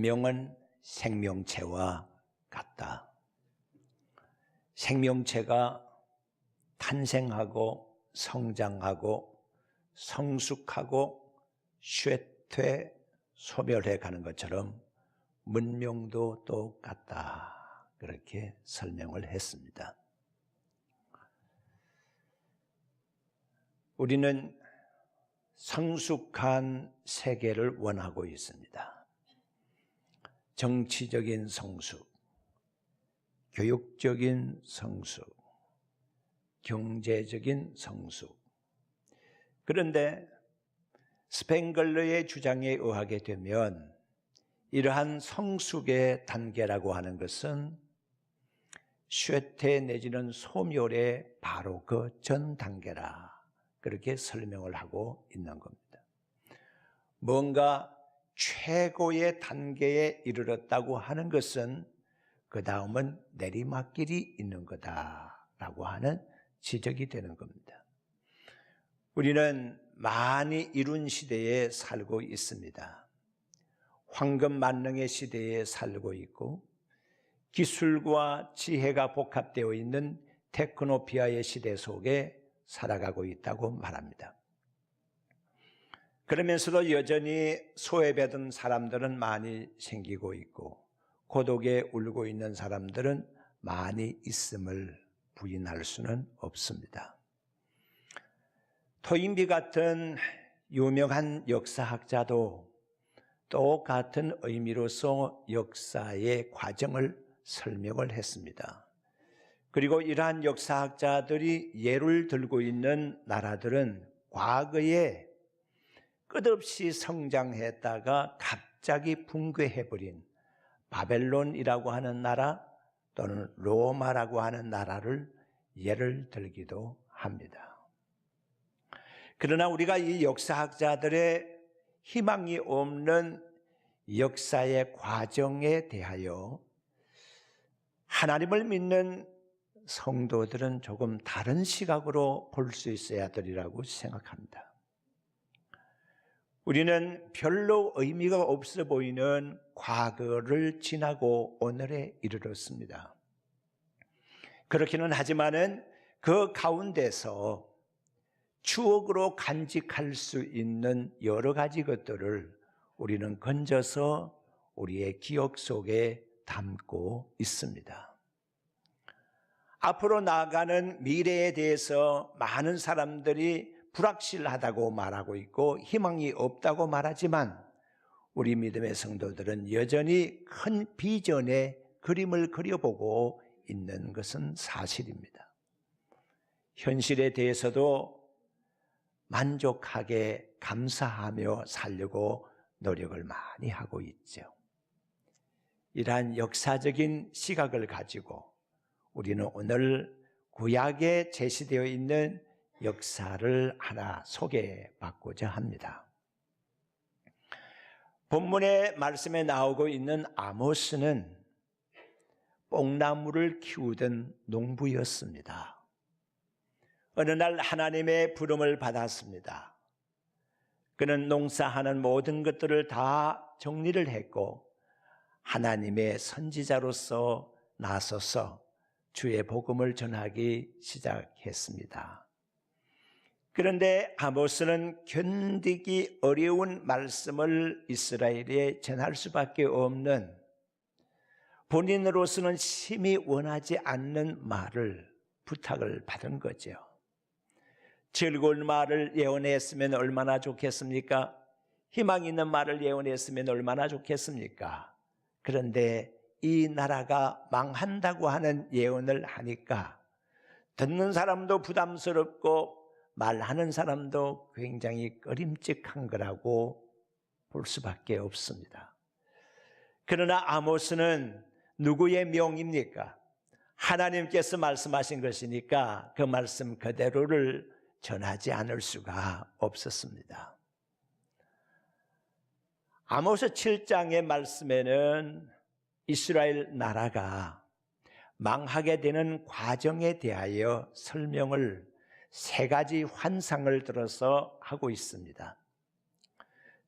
운명은 생명체와 같다. 생명체가 탄생하고 성장하고 성숙하고 쇠퇴 소멸해 가는 것처럼 문명도 똑같다. 그렇게 설명을 했습니다. 우리는 성숙한 세계를 원하고 있습니다. 정치적인 성숙, 교육적인 성숙, 경제적인 성숙. 그런데 스팽글러의 주장에 의하게 되면 이러한 성숙의 단계라고 하는 것은 쇠퇴 내지는 소멸의 바로 그 전 단계라. 그렇게 설명을 하고 있는 겁니다. 뭔가 최고의 단계에 이르렀다고 하는 것은 그 다음은 내리막길이 있는 거다라고 하는 지적이 되는 겁니다. 우리는 많이 이룬 시대에 살고 있습니다. 황금만능의 시대에 살고 있고 기술과 지혜가 복합되어 있는 테크노피아의 시대 속에 살아가고 있다고 말합니다. 그러면서도 여전히 소외받은 사람들은 많이 생기고 있고 고독에 울고 있는 사람들은 많이 있음을 부인할 수는 없습니다. 토인비 같은 유명한 역사학자도 똑같은 의미로서 역사의 과정을 설명을 했습니다. 그리고 이러한 역사학자들이 예를 들고 있는 나라들은 과거에 끝없이 성장했다가 갑자기 붕괴해버린 바벨론이라고 하는 나라 또는 로마라고 하는 나라를 예를 들기도 합니다. 그러나 우리가 이 역사학자들의 희망이 없는 역사의 과정에 대하여 하나님을 믿는 성도들은 조금 다른 시각으로 볼 수 있어야 되리라고 생각합니다. 우리는 별로 의미가 없어 보이는 과거를 지나고 오늘에 이르렀습니다. 그렇기는 하지만은 그 가운데서 추억으로 간직할 수 있는 여러 가지 것들을 우리는 건져서 우리의 기억 속에 담고 있습니다. 앞으로 나아가는 미래에 대해서 많은 사람들이 불확실하다고 말하고 있고 희망이 없다고 말하지만 우리 믿음의 성도들은 여전히 큰 비전의 그림을 그려보고 있는 것은 사실입니다. 현실에 대해서도 만족하게 감사하며 살려고 노력을 많이 하고 있죠. 이러한 역사적인 시각을 가지고 우리는 오늘 구약에 제시되어 있는 역사를 하나 소개받고자 합니다. 본문의 말씀에 나오고 있는 아모스는 뽕나무를 키우던 농부였습니다. 어느 날 하나님의 부름을 받았습니다. 그는 농사하는 모든 것들을 다 정리를 했고 하나님의 선지자로서 나서서 주의 복음을 전하기 시작했습니다. 그런데 아모스는 견디기 어려운 말씀을 이스라엘에 전할 수밖에 없는 본인으로서는 심히 원하지 않는 말을 부탁을 받은 거죠. 즐거운 말을 예언했으면 얼마나 좋겠습니까? 희망 있는 말을 예언했으면 얼마나 좋겠습니까? 그런데 이 나라가 망한다고 하는 예언을 하니까 듣는 사람도 부담스럽고 말하는 사람도 굉장히 꺼림칙한 거라고 볼 수밖에 없습니다. 그러나 아모스는 누구의 명입니까? 하나님께서 말씀하신 것이니까 그 말씀 그대로를 전하지 않을 수가 없었습니다. 아모스 7장의 말씀에는 이스라엘 나라가 망하게 되는 과정에 대하여 설명을 세 가지 환상을 들어서 하고 있습니다.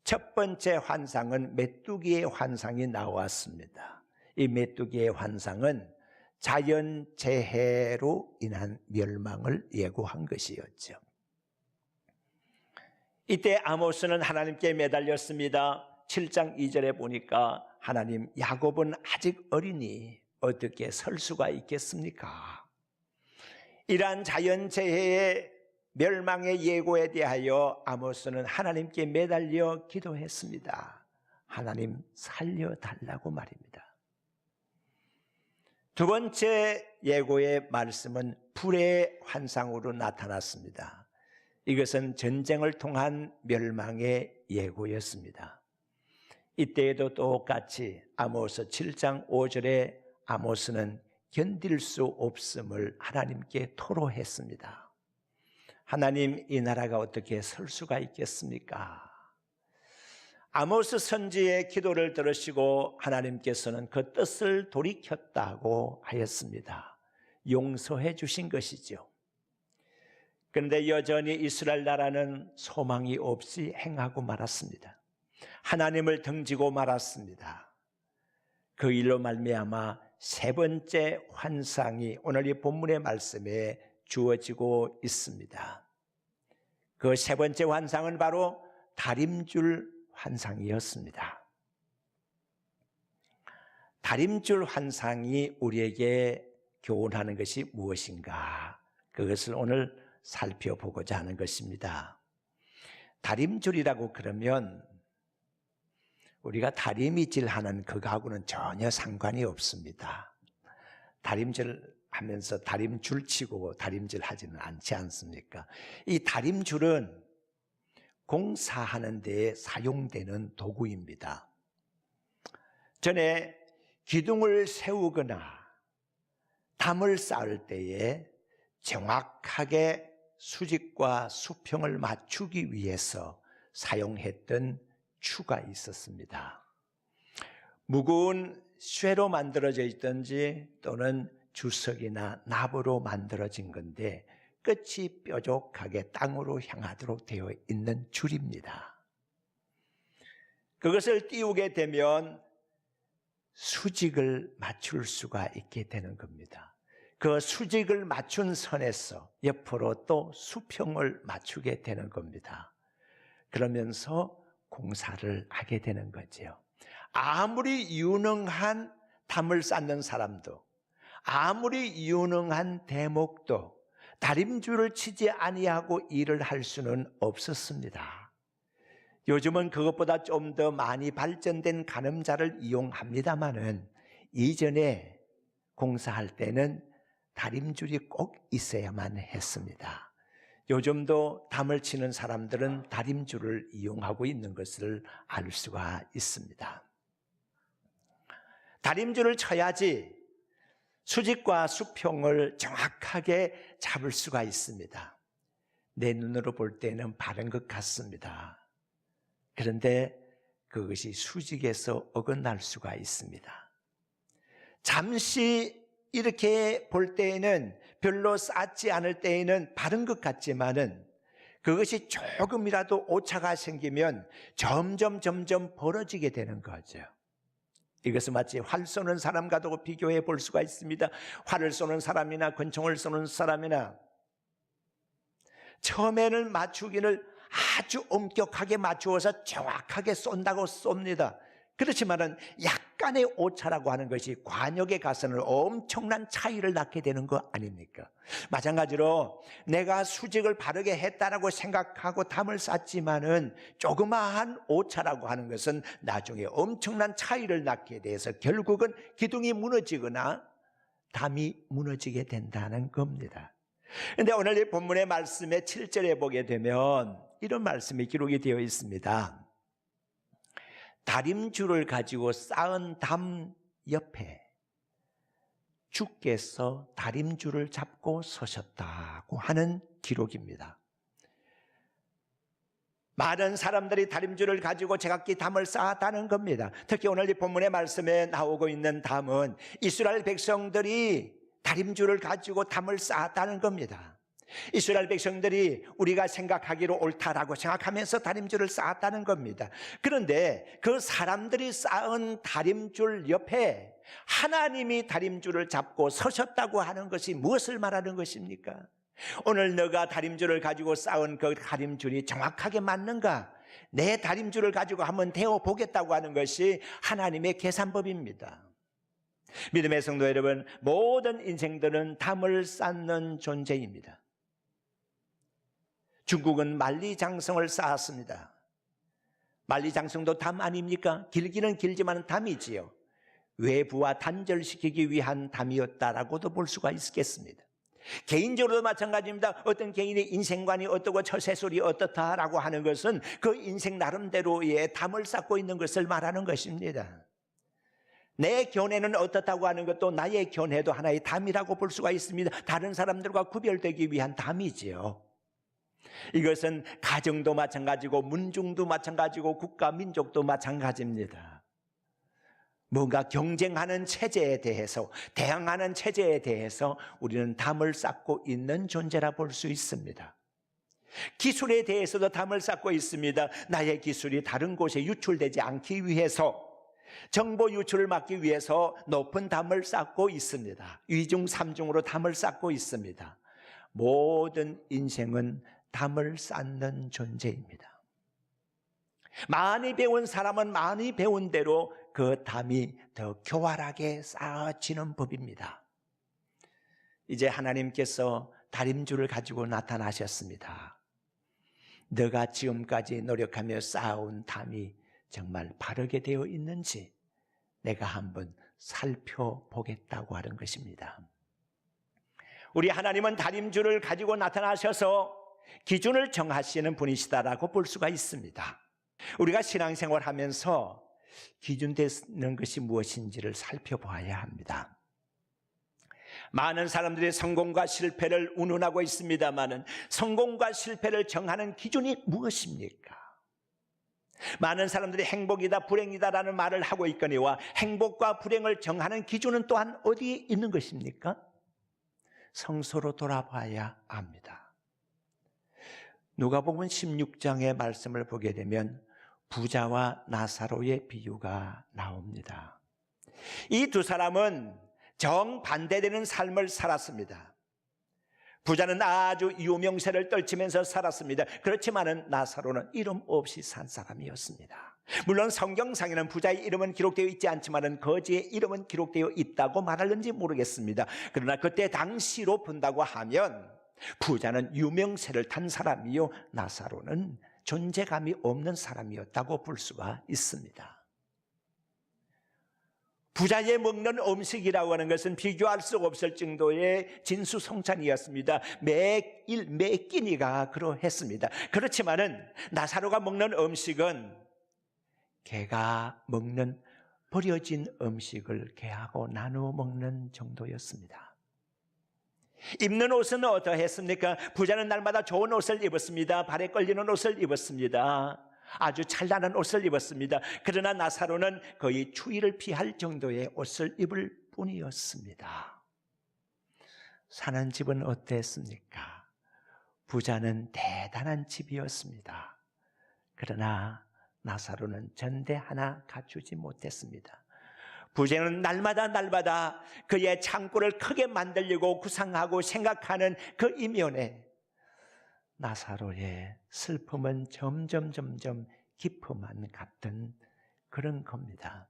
첫 번째 환상은 메뚜기의 환상이 나왔습니다. 이 메뚜기의 환상은 자연재해로 인한 멸망을 예고한 것이었죠. 이때 아모스는 하나님께 매달렸습니다. 7장 2절에 보니까 하나님, 야곱은 아직 어리니 어떻게 설 수가 있겠습니까? 이러한 자연재해의 멸망의 예고에 대하여 아모스는 하나님께 매달려 기도했습니다. 하나님, 살려달라고 말입니다. 두 번째 예고의 말씀은 불의 환상으로 나타났습니다. 이것은 전쟁을 통한 멸망의 예고였습니다. 이때에도 똑같이 아모스 7장 5절에 아모스는 견딜 수 없음을 하나님께 토로했습니다. 하나님, 이 나라가 어떻게 설 수가 있겠습니까? 아모스 선지의 기도를 들으시고 하나님께서는 그 뜻을 돌이켰다고 하였습니다. 용서해 주신 것이죠. 그런데 여전히 이스라엘 나라는 소망이 없이 행하고 말았습니다. 하나님을 등지고 말았습니다. 그 일로 말미암아 세 번째 환상이 오늘 이 본문의 말씀에 주어지고 있습니다. 그 세 번째 환상은 바로 다림줄 환상이었습니다. 다림줄 환상이 우리에게 교훈하는 것이 무엇인가? 그것을 오늘 살펴보고자 하는 것입니다. 다림줄이라고 그러면 우리가 다리미질하는 그거하고는 전혀 상관이 없습니다. 다림질 하면서 다림줄 치고 다림질 하지는 않지 않습니까? 이 다림줄은 공사하는 데에 사용되는 도구입니다. 전에 기둥을 세우거나 담을 쌓을 때에 정확하게 수직과 수평을 맞추기 위해서 사용했던 추가 있었습니다. 무거운 쇠로 만들어져 있든지 또는 주석이나 납으로 만들어진 건데 끝이 뾰족하게 땅으로 향하도록 되어 있는 줄입니다. 그것을 띄우게 되면 수직을 맞출 수가 있게 되는 겁니다. 그 수직을 맞춘 선에서 옆으로 또 수평을 맞추게 되는 겁니다. 그러면서 공사를 하게 되는 거죠. 아무리 유능한 담을 쌓는 사람도, 아무리 유능한 대목도 다림줄을 치지 아니하고 일을 할 수는 없었습니다. 요즘은 그것보다 좀 더 많이 발전된 가늠자를 이용합니다마는 이전에 공사할 때는 다림줄이 꼭 있어야만 했습니다. 요즘도 담을 치는 사람들은 다림줄을 이용하고 있는 것을 알 수가 있습니다. 다림줄을 쳐야지 수직과 수평을 정확하게 잡을 수가 있습니다. 내 눈으로 볼 때는 바른 것 같습니다. 그런데 그것이 수직에서 어긋날 수가 있습니다. 잠시 이렇게 볼 때에는 별로 쌓지 않을 때에는 바른 것 같지만은 그것이 조금이라도 오차가 생기면 점점 벌어지게 되는 거죠. 이것은 마치 활 쏘는 사람과도 비교해 볼 수가 있습니다. 활을 쏘는 사람이나 권총을 쏘는 사람이나 처음에는 맞추기를 아주 엄격하게 맞추어서 정확하게 쏜다고 쏩니다. 그렇지만은 약간의 오차라고 하는 것이 관역에 가서는 엄청난 차이를 낳게 되는 거 아닙니까? 마찬가지로 내가 수직을 바르게 했다라고 생각하고 담을 쌓지만은 조그마한 오차라고 하는 것은 나중에 엄청난 차이를 낳게 돼서 결국은 기둥이 무너지거나 담이 무너지게 된다는 겁니다. 그런데 오늘 이 본문의 말씀의 7절에 보게 되면 이런 말씀이 기록이 되어 있습니다. 다림줄을 가지고 쌓은 담 옆에 주께서 다림줄을 잡고 서셨다고 하는 기록입니다. 많은 사람들이 다림줄을 가지고 제각기 담을 쌓았다는 겁니다. 특히 오늘 이 본문의 말씀에 나오고 있는 담은 이스라엘 백성들이 다림줄을 가지고 담을 쌓았다는 겁니다. 이스라엘 백성들이 우리가 생각하기로 옳다라고 생각하면서 다림줄을 쌓았다는 겁니다. 그런데 그 사람들이 쌓은 다림줄 옆에 하나님이 다림줄을 잡고 서셨다고 하는 것이 무엇을 말하는 것입니까? 오늘 너가 다림줄을 가지고 쌓은 그 다림줄이 정확하게 맞는가? 내 다림줄을 가지고 한번 대어보겠다고 하는 것이 하나님의 계산법입니다. 믿음의 성도 여러분, 모든 인생들은 담을 쌓는 존재입니다. 중국은 만리장성을 쌓았습니다. 만리장성도 담 아닙니까? 길기는 길지만 담이지요. 외부와 단절시키기 위한 담이었다라고도 볼 수가 있겠습니다. 개인적으로도 마찬가지입니다. 어떤 개인의 인생관이 어떻고 처세술이 어떻다라고 하는 것은 그 인생 나름대로의 담을 쌓고 있는 것을 말하는 것입니다. 내 견해는 어떻다고 하는 것도 나의 견해도 하나의 담이라고 볼 수가 있습니다. 다른 사람들과 구별되기 위한 담이지요. 이것은 가정도 마찬가지고 문중도 마찬가지고 국가 민족도 마찬가지입니다. 뭔가 경쟁하는 체제에 대해서, 대항하는 체제에 대해서 우리는 담을 쌓고 있는 존재라 볼 수 있습니다. 기술에 대해서도 담을 쌓고 있습니다. 나의 기술이 다른 곳에 유출되지 않기 위해서, 정보 유출을 막기 위해서 높은 담을 쌓고 있습니다. 위중 삼중으로 담을 쌓고 있습니다. 모든 인생은 담을 쌓는 존재입니다. 많이 배운 사람은 많이 배운 대로 그 담이 더 교활하게 쌓아지는 법입니다. 이제 하나님께서 다림줄을 가지고 나타나셨습니다. 너가 지금까지 노력하며 쌓아온 담이 정말 바르게 되어 있는지 내가 한번 살펴보겠다고 하는 것입니다. 우리 하나님은 다림줄을 가지고 나타나셔서 기준을 정하시는 분이시다라고 볼 수가 있습니다. 우리가 신앙생활 하면서 기준되는 것이 무엇인지를 살펴봐야 합니다. 많은 사람들이 성공과 실패를 운운하고 있습니다마는 성공과 실패를 정하는 기준이 무엇입니까? 많은 사람들이 행복이다 불행이다라는 말을 하고 있거니와 행복과 불행을 정하는 기준은 또한 어디에 있는 것입니까? 성서로 돌아봐야 합니다. 누가복음 16장의 말씀을 보게 되면 부자와 나사로의 비유가 나옵니다. 이 두 사람은 정반대되는 삶을 살았습니다. 부자는 아주 유명세를 떨치면서 살았습니다. 그렇지만은 나사로는 이름 없이 산 사람이었습니다. 물론 성경상에는 부자의 이름은 기록되어 있지 않지만은 거지의 이름은 기록되어 있다고 말하는지 모르겠습니다. 그러나 그때 당시로 본다고 하면 부자는 유명세를 탄 사람이요, 나사로는 존재감이 없는 사람이었다고 볼 수가 있습니다. 부자의 먹는 음식이라고 하는 것은 비교할 수 없을 정도의 진수성찬이었습니다. 매일 매 끼니가 그러했습니다. 그렇지만은 나사로가 먹는 음식은 개가 먹는 버려진 음식을 개하고 나누어 먹는 정도였습니다. 입는 옷은 어떠했습니까? 부자는 날마다 좋은 옷을 입었습니다. 발에 걸리는 옷을 입었습니다. 아주 찬란한 옷을 입었습니다. 그러나 나사로는 거의 추위를 피할 정도의 옷을 입을 뿐이었습니다. 사는 집은 어땠습니까? 부자는 대단한 집이었습니다. 그러나 나사로는 전대 하나 갖추지 못했습니다. 부자는 날마다 그의 창고를 크게 만들려고 구상하고 생각하는 그 이면에 나사로의 슬픔은 점점 깊어만 갔던 그런 겁니다.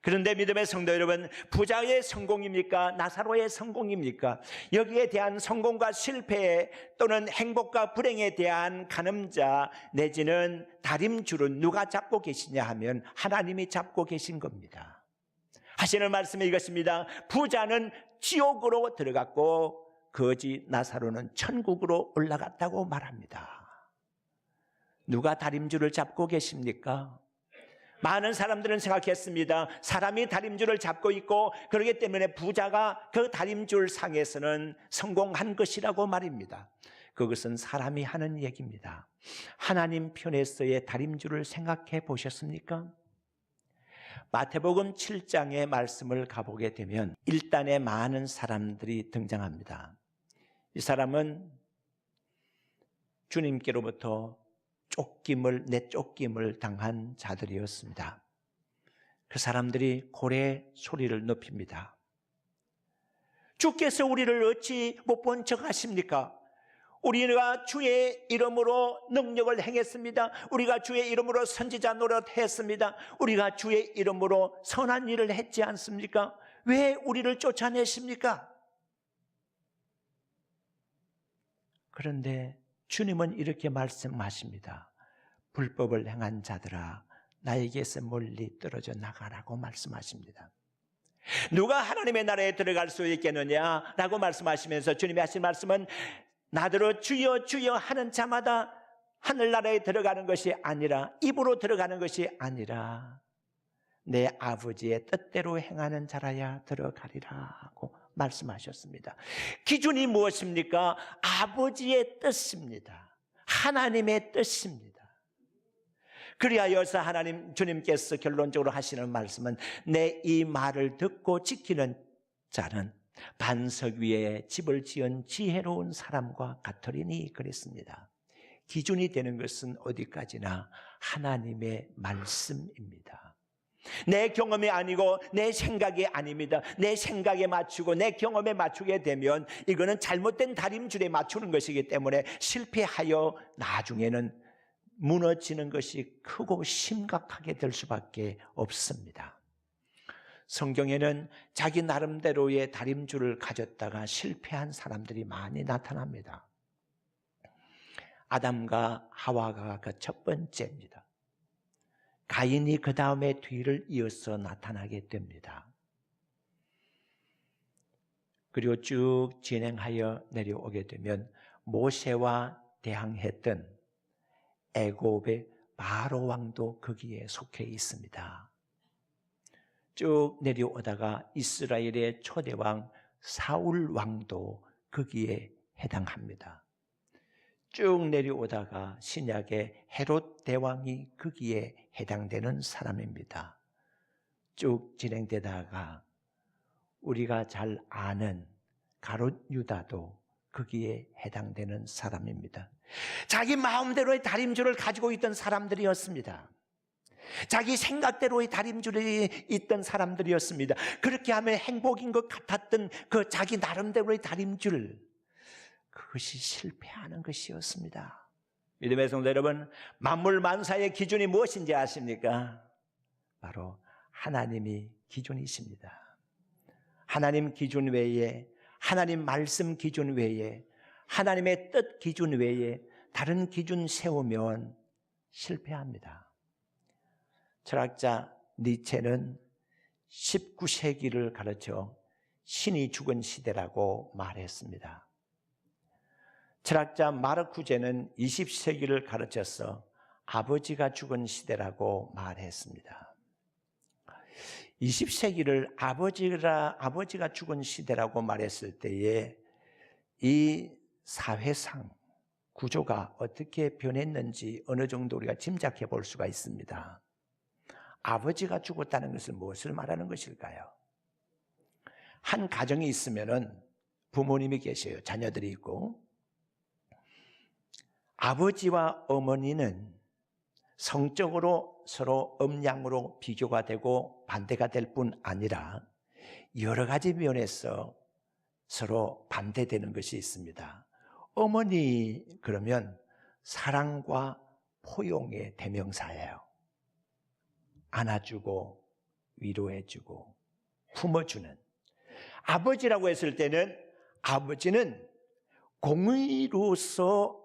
그런데 믿음의 성도 여러분, 부자의 성공입니까? 나사로의 성공입니까? 여기에 대한 성공과 실패 또는 행복과 불행에 대한 가늠자 내지는 다림줄은 누가 잡고 계시냐 하면 하나님이 잡고 계신 겁니다. 하시는 말씀이 이것입니다. 부자는 지옥으로 들어갔고 거지 나사로는 천국으로 올라갔다고 말합니다. 누가 다림줄을 잡고 계십니까? 많은 사람들은 생각했습니다. 사람이 다림줄을 잡고 있고 그렇기 때문에 부자가 그 다림줄 상에서는 성공한 것이라고 말입니다. 그것은 사람이 하는 얘기입니다. 하나님 편에서의 다림줄을 생각해 보셨습니까? 마태복음 7장의 말씀을 가보게 되면 일단에 많은 사람들이 등장합니다. 이 사람은 주님께로부터 내쫓김을 당한 자들이었습니다. 그 사람들이 고래 소리를 높입니다. 주께서 우리를 어찌 못 본 척 하십니까? 우리가 주의 이름으로 능력을 행했습니다. 우리가 주의 이름으로 선지자 노릇했습니다. 우리가 주의 이름으로 선한 일을 했지 않습니까? 왜 우리를 쫓아내십니까? 그런데 주님은 이렇게 말씀하십니다. 불법을 행한 자들아, 나에게서 멀리 떨어져 나가라고 말씀하십니다. 누가 하나님의 나라에 들어갈 수 있겠느냐 라고 말씀하시면서 주님이 하신 말씀은 나더러 주여 주여 하는 자마다 하늘나라에 들어가는 것이 아니라, 입으로 들어가는 것이 아니라 내 아버지의 뜻대로 행하는 자라야 들어가리라고 말씀하셨습니다. 기준이 무엇입니까? 아버지의 뜻입니다. 하나님의 뜻입니다. 그리하여서 주님께서 결론적으로 하시는 말씀은 내 이 말을 듣고 지키는 자는 반석 위에 집을 지은 지혜로운 사람과 같으리니 그랬습니다. 기준이 되는 것은 어디까지나 하나님의 말씀입니다. 내 경험이 아니고 내 생각이 아닙니다. 내 생각에 맞추고 내 경험에 맞추게 되면 이거는 잘못된 다림줄에 맞추는 것이기 때문에 실패하여 나중에는 무너지는 것이 크고 심각하게 될 수밖에 없습니다. 성경에는 자기 나름대로의 다림줄을 가졌다가 실패한 사람들이 많이 나타납니다. 아담과 하와가 그 첫 번째입니다. 가인이 그 다음에 뒤를 이어서 나타나게 됩니다. 그리고 쭉 진행하여 내려오게 되면 모세와 대항했던 애굽의 바로 왕도 거기에 속해 있습니다. 쭉 내려오다가 이스라엘의 초대왕 사울 왕도 거기에 해당합니다. 쭉 내려오다가 신약의 헤롯 대왕이 거기에 해당되는 사람입니다. 쭉 진행되다가 우리가 잘 아는 가룟 유다도 거기에 해당되는 사람입니다. 자기 마음대로의 다림줄을 가지고 있던 사람들이었습니다. 자기 생각대로의 다림줄이 있던 사람들이었습니다. 그렇게 하면 행복인 것 같았던 그 자기 나름대로의 다림줄, 그것이 실패하는 것이었습니다. 믿음의 성도 여러분, 만물 만사의 기준이 무엇인지 아십니까? 바로 하나님이 기준이십니다. 하나님 기준 외에, 하나님 말씀 기준 외에, 하나님의 뜻 기준 외에 다른 기준 세우면 실패합니다. 철학자 니체는 19세기를 가르쳐 신이 죽은 시대라고 말했습니다. 철학자 마르쿠제는 20세기를 가르쳐서 아버지가 죽은 시대라고 말했습니다. 20세기를 아버지가 죽은 시대라고 말했을 때에 이 사회상 구조가 어떻게 변했는지 어느 정도 우리가 짐작해 볼 수가 있습니다. 아버지가 죽었다는 것은 무엇을 말하는 것일까요? 한 가정이 있으면은 부모님이 계셔요. 자녀들이 있고, 아버지와 어머니는 성적으로 서로 음양으로 비교가 되고 반대가 될 뿐 아니라 여러 가지 면에서 서로 반대되는 것이 있습니다. 어머니 그러면 사랑과 포용의 대명사예요. 안아주고 위로해주고 품어주는. 아버지라고 했을 때는 아버지는 공의로서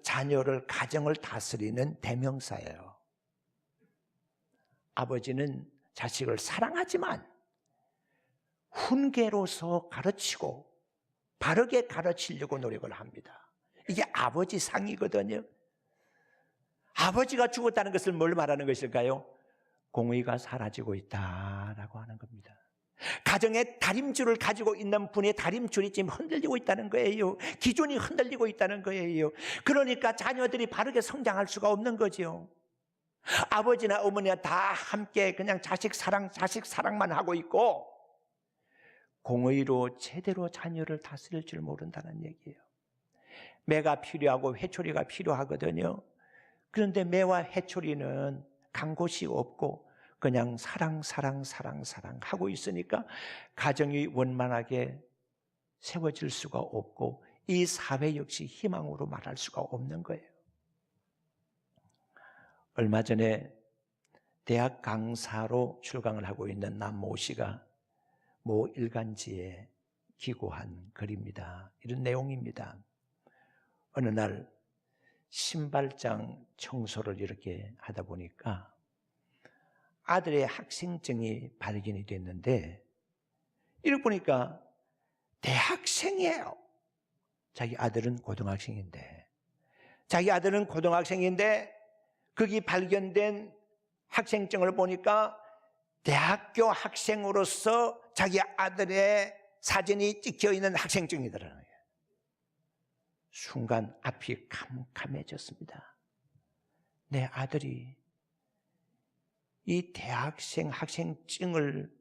자녀를 가정을 다스리는 대명사예요. 아버지는 자식을 사랑하지만 훈계로서 가르치고 바르게 가르치려고 노력을 합니다. 이게 아버지 상이거든요. 아버지가 죽었다는 것을 뭘 말하는 것일까요? 공의가 사라지고 있다라고 하는 겁니다. 가정의 다림줄을 가지고 있는 분의 다림줄이 지금 흔들리고 있다는 거예요. 기준이 흔들리고 있다는 거예요. 그러니까 자녀들이 바르게 성장할 수가 없는 거죠. 아버지나 어머니가 다 함께 그냥 자식 사랑만 하고 있고 공의로 제대로 자녀를 다스릴 줄 모른다는 얘기예요. 매가 필요하고 회초리가 필요하거든요. 그런데 매와 회초리는 간 곳이 없고 그냥 사랑 하고 있으니까 가정이 원만하게 세워질 수가 없고 이 사회 역시 희망으로 말할 수가 없는 거예요. 얼마 전에 대학 강사로 출강을 하고 있는 남모 씨가 모 일간지에 기고한 글입니다. 이런 내용입니다. 어느 날 신발장 청소를 이렇게 하다 보니까 아들의 학생증이 발견이 됐는데 이렇게 보니까 대학생이에요. 자기 아들은 고등학생인데 거기 발견된 학생증을 보니까 대학교 학생으로서 자기 아들의 사진이 찍혀 있는 학생증이더라고요. 순간 앞이 캄캄해졌습니다. 내 아들이 이 대학생 학생증을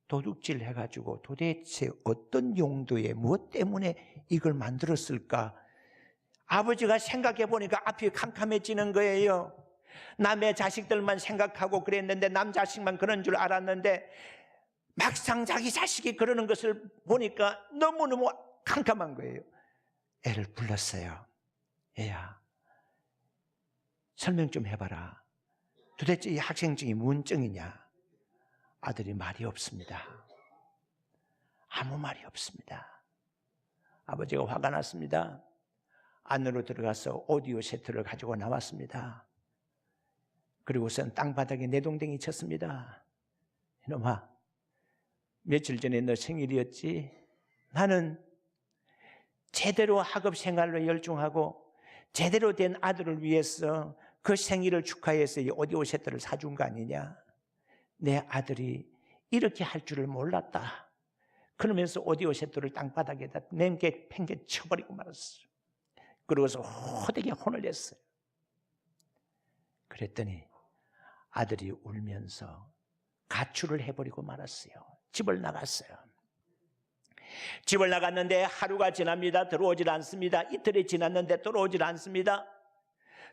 도둑질 해가지고 도대체 어떤 용도에 무엇 때문에 이걸 만들었을까? 아버지가 생각해 보니까 앞이 캄캄해지는 거예요. 남의 자식들만 생각하고 그랬는데 남 자식만 그런 줄 알았는데 막상 자기 자식이 그러는 것을 보니까 너무너무 캄캄한 거예요. 애를 불렀어요. 애야, 설명 좀 해봐라. 도대체 이 학생증이 무슨 증이냐? 아들이 말이 없습니다. 아무 말이 없습니다. 아버지가 화가 났습니다. 안으로 들어가서 오디오 세트를 가지고 나왔습니다. 그리고선 땅바닥에 내동댕이 쳤습니다. 이놈아, 며칠 전에 너 생일이었지? 나는 제대로 학업 생활로 열중하고 제대로 된 아들을 위해서 그 생일을 축하해서 이 오디오 세트를 사준 거 아니냐? 내 아들이 이렇게 할 줄을 몰랐다. 그러면서 오디오 세트를 땅바닥에다 팽개 쳐버리고 말았어요. 그러고서 호되게 혼을 냈어요. 그랬더니 아들이 울면서 가출을 해버리고 말았어요. 집을 나갔어요. 집을 나갔는데 하루가 지납니다. 들어오질 않습니다. 이틀이 지났는데 들어오질 않습니다.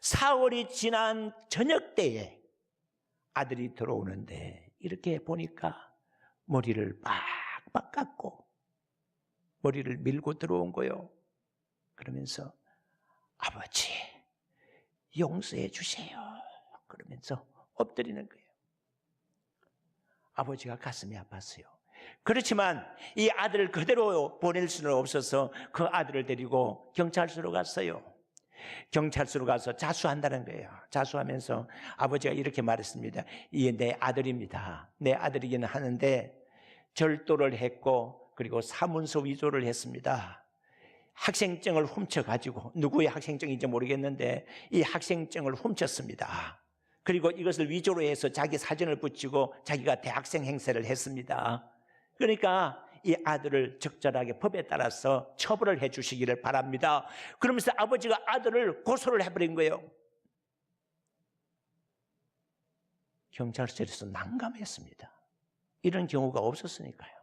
사흘이 지난 저녁 때에 아들이 들어오는데 이렇게 보니까 머리를 빡빡 깎고 머리를 밀고 들어온 거예요. 그러면서 아버지 용서해 주세요. 그러면서 엎드리는 거예요. 아버지가 가슴이 아팠어요. 그렇지만 이 아들을 그대로 보낼 수는 없어서 그 아들을 데리고 경찰서로 갔어요. 경찰서로 가서 자수한다는 거예요. 자수하면서 아버지가 이렇게 말했습니다. 이게 내 아들입니다. 내 아들이기는 하는데 절도를 했고 그리고 사문서 위조를 했습니다. 학생증을 훔쳐가지고 누구의 학생증인지 모르겠는데 이 학생증을 훔쳤습니다. 그리고 이것을 위조로 해서 자기 사진을 붙이고 자기가 대학생 행세를 했습니다. 그러니까 이 아들을 적절하게 법에 따라서 처벌을 해 주시기를 바랍니다. 그러면서 아버지가 아들을 고소를 해버린 거예요. 경찰서에서 난감했습니다. 이런 경우가 없었으니까요.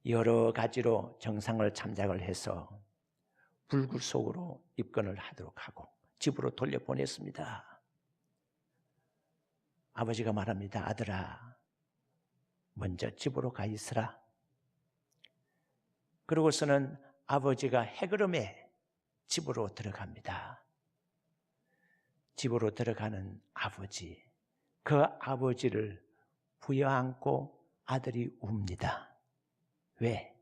여러 가지로 정상을 참작을 해서 불구속으로 입건을 하도록 하고 집으로 돌려보냈습니다. 아버지가 말합니다. 아들아, 먼저 집으로 가 있으라. 그러고서는 아버지가 해그름에 집으로 들어갑니다. 집으로 들어가는 아버지, 그 아버지를 부여안고 아들이 웁니다. 왜?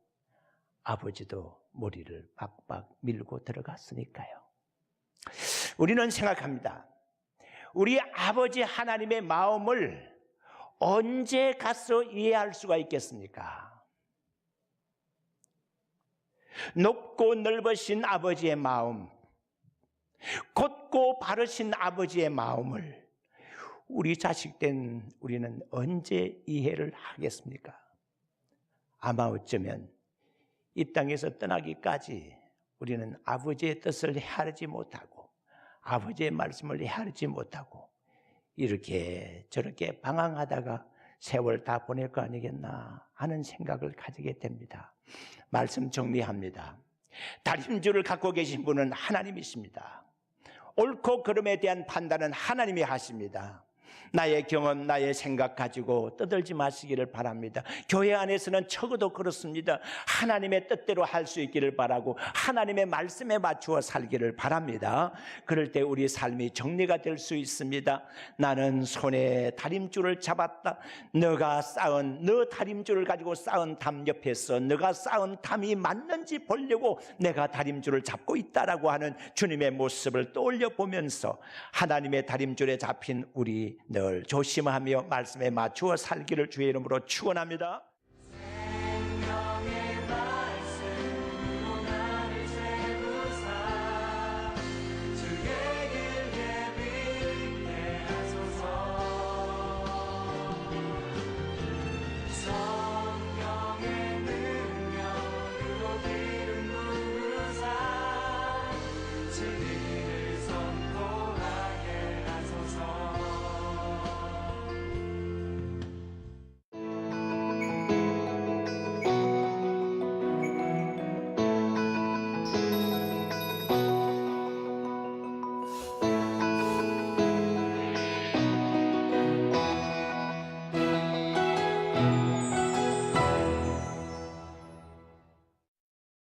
아버지도 머리를 빡빡 밀고 들어갔으니까요. 우리는 생각합니다. 우리 아버지 하나님의 마음을 언제 가서 이해할 수가 있겠습니까? 높고 넓으신 아버지의 마음, 곧고 바르신 아버지의 마음을 우리 자식된 우리는 언제 이해를 하겠습니까? 아마 어쩌면 이 땅에서 떠나기까지 우리는 아버지의 뜻을 헤아리지 못하고 아버지의 말씀을 헤아리지 못하고 이렇게 저렇게 방황하다가 세월 다 보낼 거 아니겠나 하는 생각을 가지게 됩니다. 말씀 정리합니다. 다림줄을 갖고 계신 분은 하나님이십니다. 옳고 그름에 대한 판단은 하나님이 하십니다. 나의 경험, 나의 생각 가지고 떠들지 마시기를 바랍니다. 교회 안에서는 적어도 그렇습니다. 하나님의 뜻대로 할 수 있기를 바라고 하나님의 말씀에 맞추어 살기를 바랍니다. 그럴 때 우리 삶이 정리가 될 수 있습니다. 나는 손에 다림줄을 잡았다. 너가 쌓은 너 다림줄을 가지고 쌓은 담 옆에서 너가 쌓은 담이 맞는지 보려고 내가 다림줄을 잡고 있다라고 하는 주님의 모습을 떠올려 보면서 하나님의 다림줄에 잡힌 우리 늘 조심하며 말씀에 맞추어 살기를 주의 이름으로 축원합니다.